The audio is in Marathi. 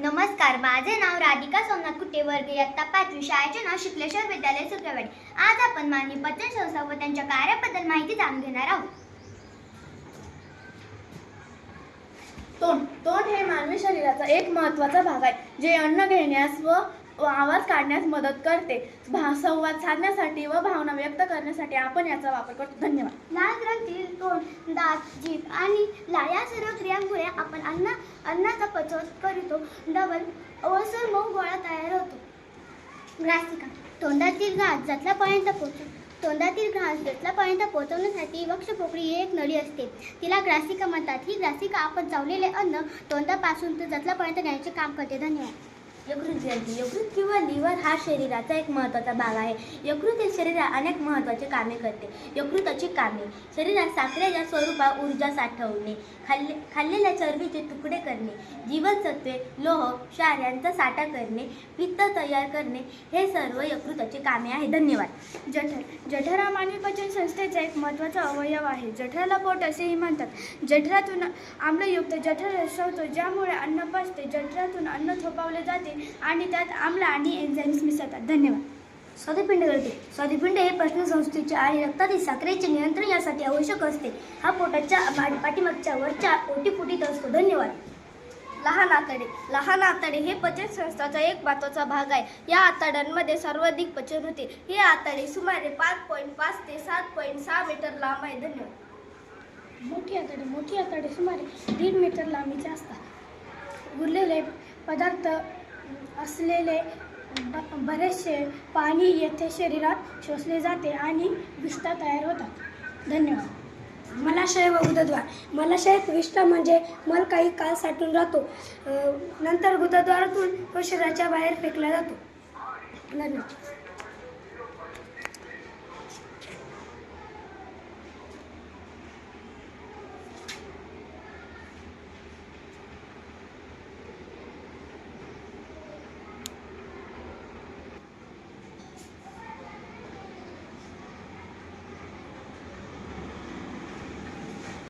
नमस्कार, माझे नाव राधिका सोमनाथ कुटे, वर्ग इयत्ता 5वी, शाळेचे नाव शुक्लेश्वर विद्यालय सुक्रवाडी। आज आपण मानवी पचन संस्था व त्यांच्या कार्याबद्दल माहिती जाणून घेणार आहोत। तोंड हे मानवी शरीराचा एक महत्त्वाचा भाग आहे, जे अन्न घेण्यास व आवाज काढण्यास मदत करते। संवाद साधण्यासाठी व भावना व्यक्त करण्यासाठी आपण याचा वापर करतो। धन्यवाद। लाल ग्रंथी, तोंड, दात, जीभ आणि या सर्व क्रियांमुळे आपण अन्नाचा पचन करतो। ओलसर मऊ गोळा तयार होतो। ग्रासिका, तोंडातील घास जठरापर्यंत पोहोचवण्यासाठी वक्षपोकळी ही एक नळी असते, तिला ग्रासिका म्हणतात। ही ग्रासिका आपण चावलेले अन्न तोंडापासून ते जठरापर्यंत न्यायचे काम करते। धन्यवाद। यकृत ग्रंथी, यकृत किंवा लिव्हर हा शरीराचा एक महत्त्वाचा भाग आहे। यकृत हे शरीरात अनेक महत्त्वाची कामे करते। यकृताची कामे: शरीरात साखरेच्या स्वरूपात ऊर्जा साठवणे, खाल्लेल्या चरबीचे तुकडे करणे, जीवनसत्वे, लोह, क्षार यांचा साठा करणे, पित्त तयार करणे हे सर्व यकृताची कामे आहेत। धन्यवाद। जठर हा मानवी पचन संस्थेचा एक महत्त्वाचा अवयव आहे। जठराला पोट असेही म्हणतात। जठरातून आम्लयुक्त जठर रसवतो, ज्यामुळे अन्न पचते। जठरातून अन्न थोपवले जाते आणि त्यात आम्ल आणि एन्झाईम्स मिसळतात। धन्यवाद। स्वादुपिंड ग्रंथी, स्वादुपिंड हे पचनसंस्थेचे आणि रक्तातील साखरेचे नियंत्रण यासाठी आवश्यक असते। हा पोटाच्या पाठीमागच्या वरच्या ओटीपोटीत असतो। धन्यवाद। लहान आतडे हे पचन संस्थेचा एक महत्त्वाचा भाग आहे। या आतड्यांमध्ये सर्वाधिक पचन होते। हे आतडे सुमारे 5.5 ते 7.6 मीटर लांब आहे। धन्यवाद। मोठी आतडे सुमारे 1.5 मीटर लांबीचे असतात। उरलेले पदार्थ असलेले बरेचसे पाणी येथे शरीरात शोषले जाते आणि विष्ठा तयार होतात। धन्यवाद। मलाशय व गुदद्वार. मलाशयात विष्ठा म्हणजे मल काही काळ साठून राहतो, नंतर गुदद्वारातून तो शरीराच्या बाहेर फेकला जातो। धन्यवाद।